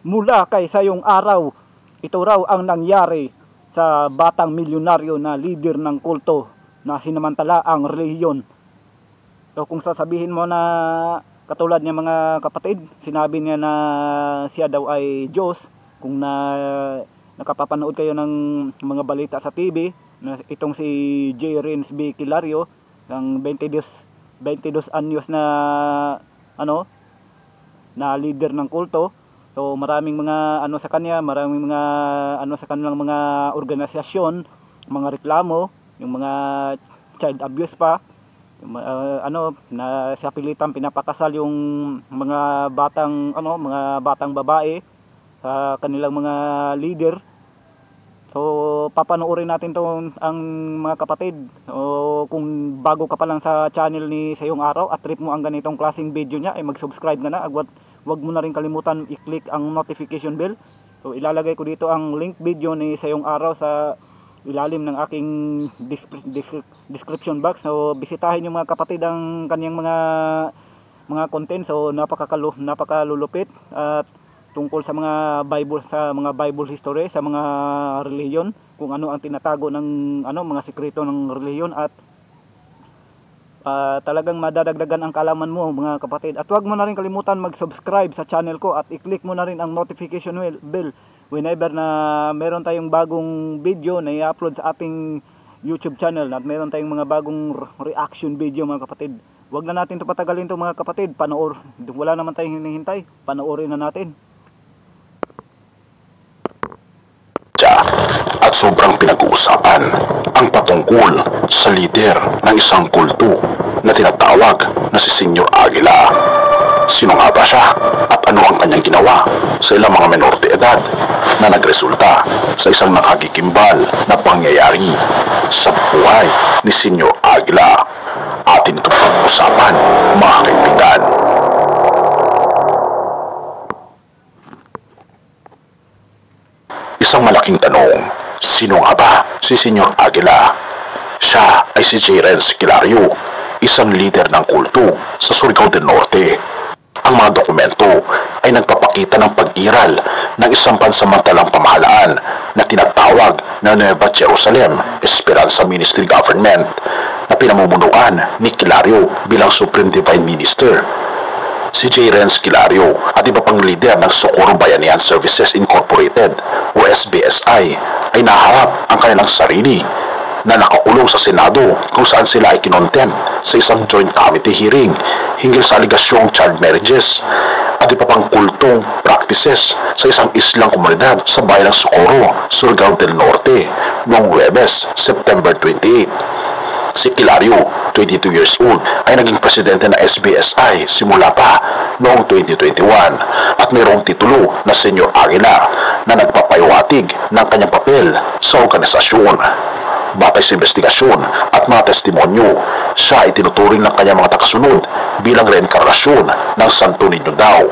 mula kay Sayong Araw. Ito raw ang nangyari sa batang milyonaryo na leader ng kulto na sinamantala ang relihiyon. So kung sasabihin mo na katulad niya mga kapatid, sinabi niya na siya daw ay Diyos, kung nakapapanood kayo ng mga balita sa TV, na itong si J. Renz B. Kilario, ng 22 anyos na na leader ng kulto. So maraming mga sa kanya, maraming mga sa kanilang mga organisasyon, mga reklamo, yung mga child abuse pa, yung, na sa pilitan pinapakasal yung mga batang babae sa kanilang mga leader. So papanoorin natin to ang mga kapatid. So kung bago ka pa lang sa channel ni Sayong Araw at trip mo ang ganitong klaseng video niya, ay mag-subscribe ka na. Wag mo na rin kalimutan i-click ang notification bell. So ilalagay ko dito ang link video ni Sayong Araw sa ilalim ng aking description box. So bisitahin yung mga kapatid ang kaniyang mga content. So napakalulupit at tungkol sa mga Bible history, sa mga reliyon, kung ano ang tinatago ng mga sikreto ng reliyon, at talagang madadagdagan ang kaalaman mo mga kapatid. At huwag mo na rin kalimutan mag-subscribe sa channel ko at i-click mo na rin ang notification bell whenever na meron tayong bagong video na i-upload sa ating YouTube channel, at meron tayong mga bagong reaction video mga kapatid. Huwag na natin ito patagalin to mga kapatid. Wala naman tayong hinihintay, panoorin na natin. At sobrang pinag-uusapan ang patungkol sa lider ng isang kulto na tinatawag na si Senyor Aguila. Sino nga ba siya at ano ang kanyang ginawa sa ilang mga menor de edad na nagresulta sa isang nakagigimbal na pangyayari sa buhay ni Senyor Aguila? Atin itong pag-usapan mga kaibigan. Isang malaking tanong, sino nga ba si Senyor Aguila? Siya ay si J. Renz Kilario, isang leader ng kulto sa Surigao del Norte. Ang mga dokumento ay nagpapakita ng pag-iral ng isang pansamantalang pamahalaan na tinatawag na Nueva Jerusalem Esperanza Ministry Government na pinamumunuan ni Kilario bilang Supreme Divine Minister. Si J. Renz Kilario at iba pang leader ng Socorro Bayanihan Services Incorporated o SBSI ay naharap ang kanilang sarili na nakakulong sa Senado, kung saan sila ay kinontempt sa isang joint committee hearing hinggil sa aligasyong child marriages at iba pang kultong practices sa isang islang komunidad sa bayan ng Socorro, Surigao del Norte noong Huwebes, September 28. Si Kilario, 22 years old, ay naging presidente ng SBSI simula pa noong 2021 at mayroong titulo na Senyor Aguila na nagpapahiwatig ng kanyang papel sa organisasyon. Batay sa investigasyon at mga testimonyo, siya ay tinuturing ng kanyang mga takasunod bilang reinkarnasyon ng Santo Niño daw,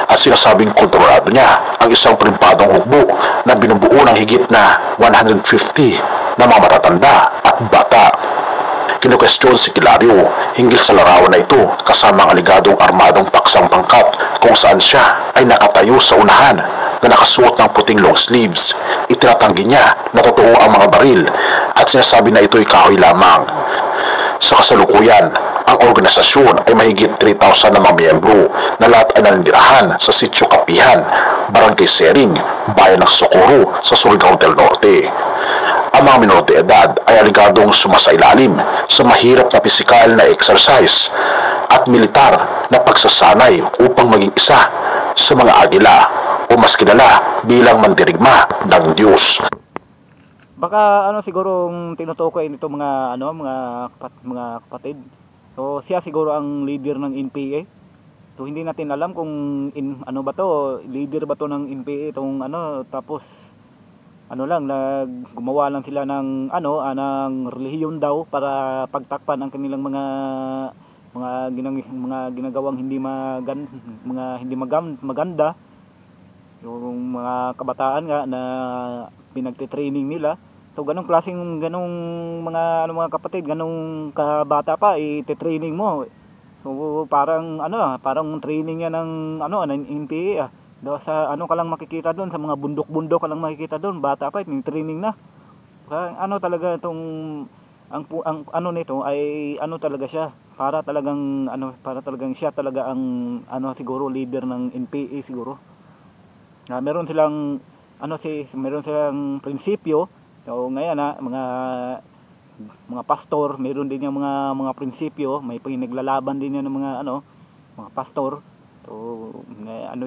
at sinasabing kontrolado niya ang isang pribadong hukbo na binubuo ng higit na 150 na mga matatanda at bata. Kinukwestiyon si Kilario hinggil sa larawan na ito kasama ang aligadong armadong paksang pangkat, kung saan siya ay nakatayo sa unahan na nakasuot ng puting long sleeves. Itinatanggi niya na totoo ang mga baril at sinasabi na ito'y kahoy lamang. Sa kasalukuyan, ang organisasyon ay mahigit 3,000 na mga miyembro na lahat ay naninirahan sa Sitio Kapihan, Barangay Sering, Bayan ng Socorro sa Surigao del Norte. Ang mga menor de edad ay aligadong sumasailalim sa mahirap na pisikal na exercise at militar na pagsasanay upang maging isa sa mga Agila o mas kilala bilang mandirigma ng Diyos. Baka siguro tinutukoy nito mga kapatid. So siya siguro ang leader ng NPA. So hindi natin alam kung leader ba to ng NPA itong tapos gumawa lang sila ng ng relihiyon daw para pagtakpan ang kanilang mga ginagawang hindi maganda, yung mga kabataan nga na pinagte-training nila. So ganong mga kapatid, ganong kabata pa i-training mo. So parang training yan ng ng NPA. Sa ano ka lang makikita doon, sa mga bundok-bundok ka lang makikita doon, bata pa, training na. Ano talaga itong ang ano nito ay ano talaga siya, para talagang siya talaga ang ano siguro leader ng NPA siguro. Meron silang meron silang prinsipyo. So ngayon mga pastor, meron din yung mga prinsipyo, may pinaglalaban din yan ng mga pastor. So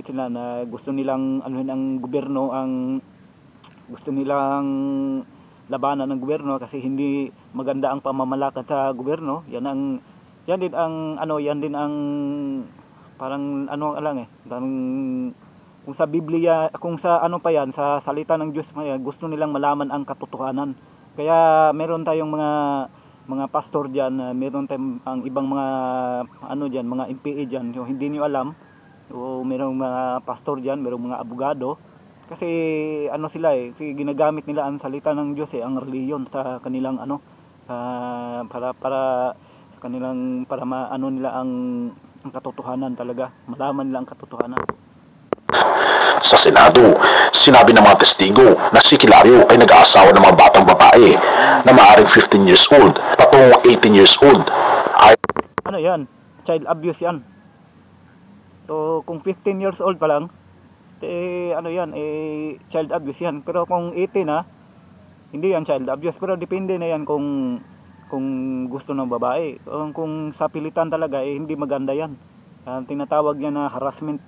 sila na gusto nilang ang gobyerno, ang gusto nilang labanan ng gobyerno kasi hindi maganda ang pamamalakad sa gobyerno. Yan din ang parang kung sa Biblia, kung sa sa salita ng Diyos, gusto nilang malaman ang katotohanan. Kaya meron tayong mga pastor diyan, meron tayong ang ibang mga mga MPA diyan, yung hindi niyo alam. So merong mga pastor diyan, merong mga abogado. Kasi sila ginagamit nila ang salita ng Diyos ang reliyon sa kanilang para nila ang katotohanan talaga, malaman nila ang katotohanan. Sa Senado, sinabi ng mga testigo na si Kilario ay nag-aasawa ng mga batang babae na maaaring 15 years old patungong 18 years old. Yan? Child abuse yan. So kung 15 years old pa lang, child abuse yan. Pero kung 18 hindi yan child abuse. Pero depende na yan kung gusto ng babae. Kung sa pilitan talaga, hindi maganda yan. Tinatawag niya na harassment.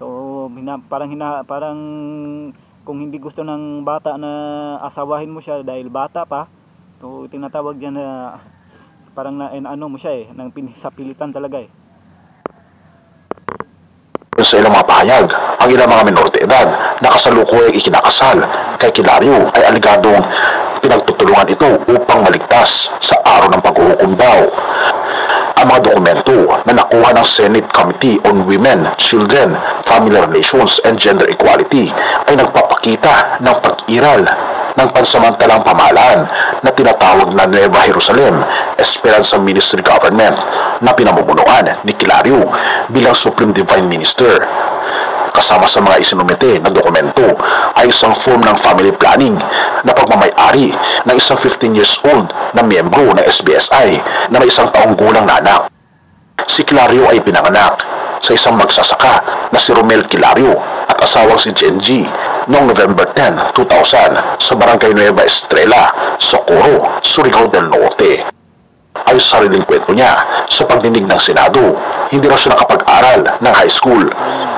So parang kung hindi gusto ng bata na asawahin mo siya dahil bata pa, so tinatawag niya na parang mo siya sa pilitan talaga Sa ilang mga pahayag, ang ilang mga minor de edad na kasalukuyang ikinakasal kay Kilario ay aligadong pinagtutulungan ito upang maligtas sa araw ng paghuhukom daw. Ang mga dokumento na nakuha ng Senate Committee on Women, Children, Family Relations and Gender Equality ay nagpapakita ng pag-iral ng pansamantalang pamahalaan na tinatawag na Nueva Jerusalem Esperanza Ministry Government na pinamumunuan ni Kilario bilang Supreme Divine Minister. Kasama sa mga isinumite na dokumento ay isang form ng family planning na pagmamay-ari ng isang 15 years old na miyembro ng SBSI na may isang taong gulang na anak. Si Kilario ay pinanganak sa isang magsasaka na si Romel Kilario at asawang si Genji noong November 10, 2000 sa Barangay Nueva Estrella, Socorro, Surigao del Norte. Ay sa sariling kwento niya sa pagdinig ng Senado, hindi raw siya nakapag-aral ng high school.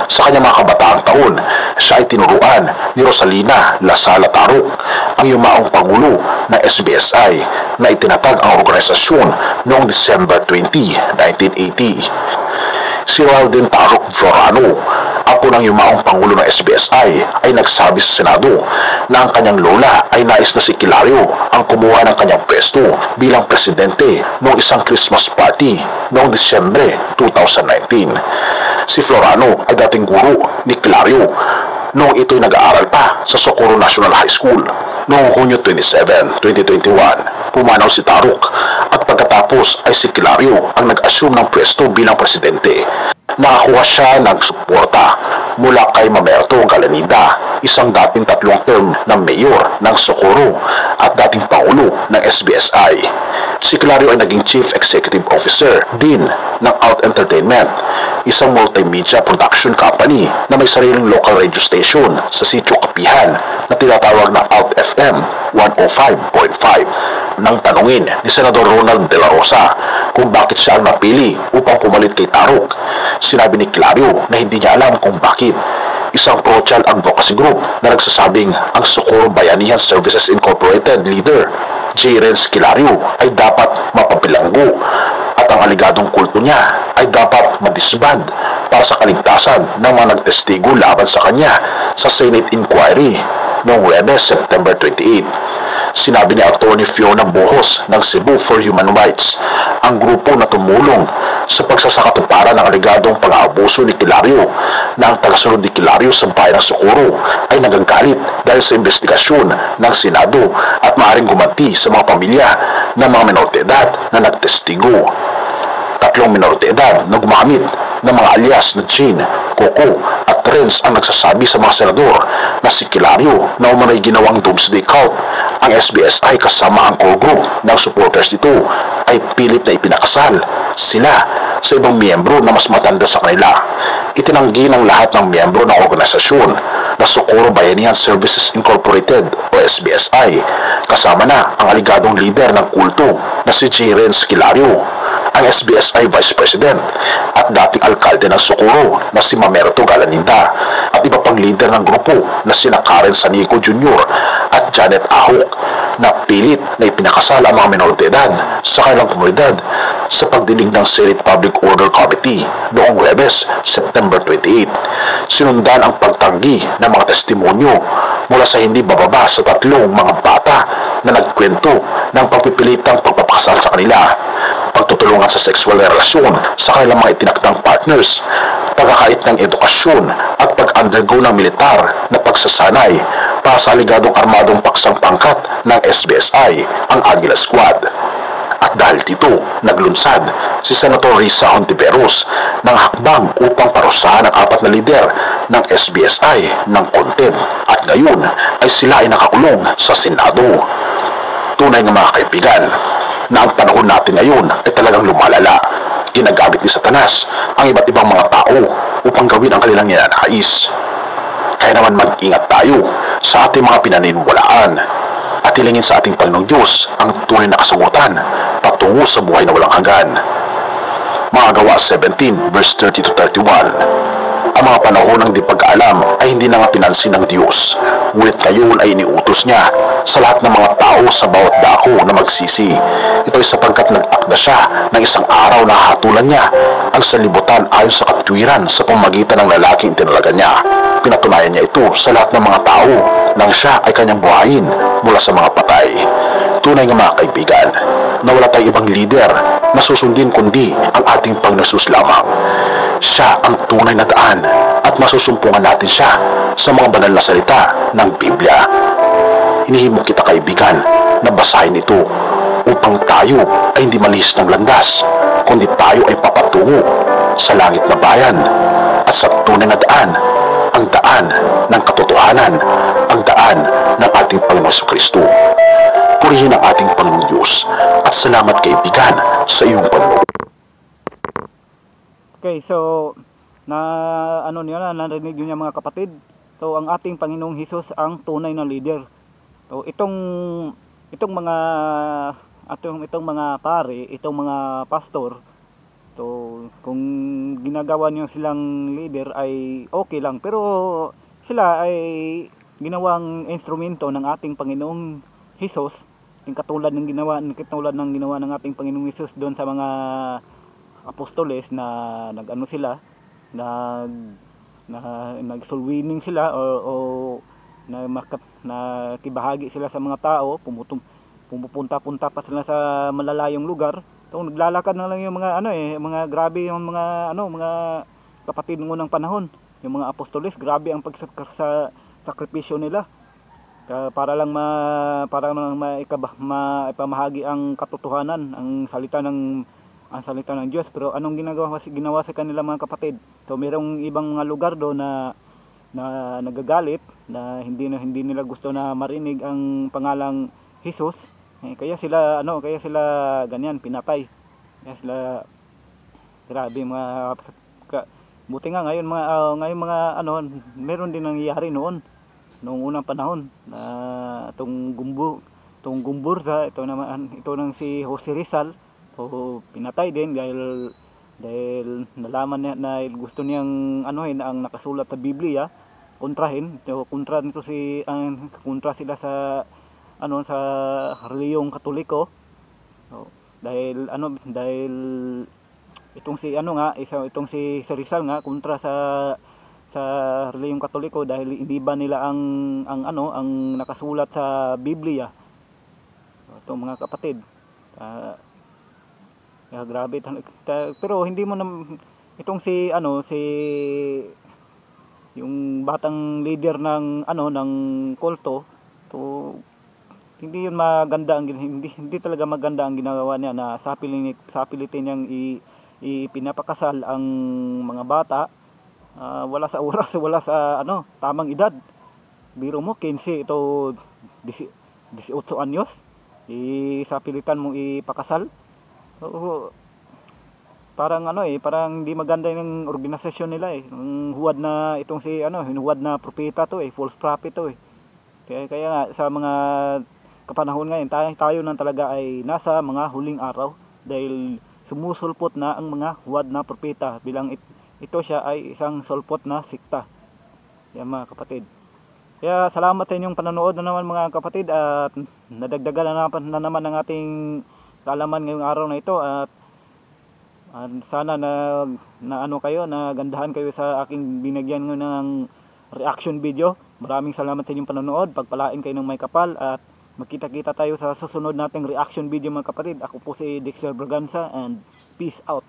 Sa kanyang mga kabataang taon, siya ay tinuruan ni Rosalina Lasala Taruk, ang yumaong pangulo ng SBSI na itinatag ang organisasyon noong December 20, 1980. Si Ronaldin Taruk Florano, apo ng yumaong pangulo ng SBSI, ay nagsabi sa Senado na ang kanyang lola ay nais na si Kilario ang kumuha ng kanyang pwesto bilang presidente noong isang Christmas party noong Disyembre 2019. Si Florano ay dating guro ni Kilario noong ito'y nag-aaral pa sa Socorro National High School. Noong Hunyo 27, 2021, pumanaw si Taruk at pagkatapos ay si Kilario ang nag-assume ng pwesto bilang presidente. Nakakuha siya ng suporta mula kay Mamerto Galanida, isang dating 3 term na mayor ng Socorro at dating pangulo ng SBSI. Si Kilario ay naging Chief Executive Officer din ng Out Entertainment, isang multimedia production company na may sariling local radio station sa Sitio Kapihan na tinatawag na Out FM 105.5. Nang tanungin ni Senador Ronald De La Rosa kung bakit siya ang napili upang pumalit kay Taruk, sinabi ni Kilario na hindi niya alam kung bakit. Isang pro-child advocacy group na nagsasabing ang Socorro Bayanihan Services Incorporated leader, J. Renz Kilario, ay dapat mapabilanggo at ang aligadong kulto niya ay dapat madisband para sa kaligtasan ng mga nagtestigo laban sa kanya sa Senate Inquiry noong Webes, September 28. Sinabi ni Atty. Fiona Bohos ng Cebu for Human Rights, ang grupo na tumulong sa pagsasakatuparan ng aligadong pang-aabuso ni Kilario na ang tagasunod ni Kilario sa bayan ng Socorro ay nagagalit dahil sa investigasyon ng Senado at maaaring gumanti sa mga pamilya ng mga minor de edad na nagtestigo. Tatlong minor de edad na gumamit ng mga alias na Jane, Coco at Renz ang nagsasabi sa mga senador na si Kilario na umanay ginawang doomsday cult. Ang SBSI kasama ang core group ng supporters nito ay pilit na ipinakasal sila sa ibang miyembro na mas matanda sa kanila. Itinanggi ng lahat ng miyembro ng organisasyon na Socorro Bayanihan Services Incorporated o SBSI, kasama na ang aligadong leader ng kulto na si J. Renz Kilario, ang SBSI Vice President at dating alkalde ng Socorro na si Mamerto Galanida at iba pang leader ng grupo na sina Karen Sanico Jr. at Janet Ahok na pilit na ipinakasal ang mga minor de edad sa kanilang komunidad sa pagdinig ng Senate Public Order Committee noong Huwebes, September 28. Sinundan ang pagtanggi ng mga testimonyo mula sa hindi bababa sa tatlong mga bata na nagkwento ng pagpipilitang pagpapakasal sa kanila, pagtutulungan sa sexual na relasyon sa kanilang mga itinaktang partners, pagkakait ng edukasyon at pag-undergo ng militar na pagsasanay para sa aligadong armadong paksang pangkat ng SBSI, ang Aguila Squad. At dahil dito, naglunsad si Senator Risa Hontiveros ng hakbang upang parusahan ang 4 na lider ng SBSI ng contempt at ngayon ay sila ay nakakulong sa Senado. Tunay nga mga kaibigan na ang panahon natin ngayon ay talagang lumalala. Ginagamit ni Satanas ang iba't ibang mga tao upang gawin ang kanilang ninanais. Kaya naman mag-ingat tayo sa ating mga pinaniniwalaan at hilingin sa ating Panginoong Diyos ang tunay na kasagutan patungo sa buhay na walang hanggan. Mga Gawa 17 verse 30 to 31. Ang mga panahon ng di pagkaalam ay hindi na nga pinansin ng Diyos, ngunit ngayon ay iniutos niya sa lahat ng mga tao sa bawat dako na magsisi. Ito ay sapagkat nagtakda siya ng isang araw na hatulan niya ang sanlibutan ayon sa katwiran sa pamamagitan ng lalaking tinalaga niya. Pinatunayan niya ito sa lahat ng mga tao nang siya ay kanyang buhayin mula sa mga patay. Tunay nga mga kaibigan na wala tayong ibang lider na susundin kundi ang ating Panginoon Jesus lamang. Siya ang tunay na daan at masusumpungan natin siya sa mga banal na salita ng Biblia. Hinihimok kita kaibigan na basahin ito upang tayo ay hindi malihis ng landas, kundi tayo ay papatungo sa langit na bayan at sa tunay na daan, ang daan ng katotohanan, ang daan ng ating Panginoon Kristo. Purihin ang ating Panginoong Diyos at salamat kaibigan sa iyong panunood. Okay, so narinig niyo mga kapatid. So ang ating Panginoong Hesus ang tunay na leader. So itong mga pare, itong mga pastor, so kung ginagawa niyo silang leader ay okay lang, pero sila ay ginawang instrumento ng ating Panginoong Hesus, yung katulad ng ginawa ng ating Panginoong Hesus doon sa mga apostoles na nag-ano sila, nag-soul-winning sila o nakibahagi sila sa mga tao, pumupunta-punta pa sila sa malalayong lugar. So naglalakad na lang yung mga grabe yung mga kapatid ng unang panahon, yung mga apostoles, grabe ang pagsakripisyo nila. Para lang maipamahagi ang katotohanan, ang salita ng Diyos. Pero anong ginawa sa kanila mga kapatid? So mayroong ibang mga lugar do na nagagalit na hindi nila gusto na marinig ang pangalang Hesus. Kaya sila ganyan pinatay. Kaya sila grabe mga buti nga ngayon meron din nangyayari noong unang panahon na itong Gumburza, ito nang si Jose Rizal. So pinatay din dahil nalaman niya na gusto niyang ang nakasulat sa Biblia kontrahin. So kontra sila sa reliyong Katoliko. So, dahil itong si Rizal nga kontra sa reliyong Katoliko dahil iniba nila ang nakasulat sa Biblia. So, ito mga kapatid, grabe pero hindi mo itong yung batang leader ng kulto, to hindi yun maganda hindi talaga maganda ang ginagawa niya na sapilitin niyang ipinapakasal ang mga bata, wala sa oras, wala sa tamang edad. Biro mo 15 ito 18 anyos, sa pilitan mong ipakasal. So, parang parang hindi maganda yung organisasyon nila Ang huwad na itong hinuwad na propeta to false prophet to Kaya nga sa mga kapanahon ngayon, tayo nang talaga ay nasa mga huling araw dahil sumusulpot na ang mga huwad na propeta, bilang ito siya ay isang sulpot na sikta. Yan mga kapatid. Kaya salamat sa inyong panonood na naman mga kapatid, at nadagdagan na naman ang ating kaalaman ngayong araw na ito, at sana na kayo, na gandahan kayo sa aking binigyan ng reaction video. Maraming salamat sa inyong panonood. Pagpalain kayo ng may kapal, at magkita-kita tayo sa susunod nating reaction video mga kapatid. Ako po si Dexter Braganza, and peace out.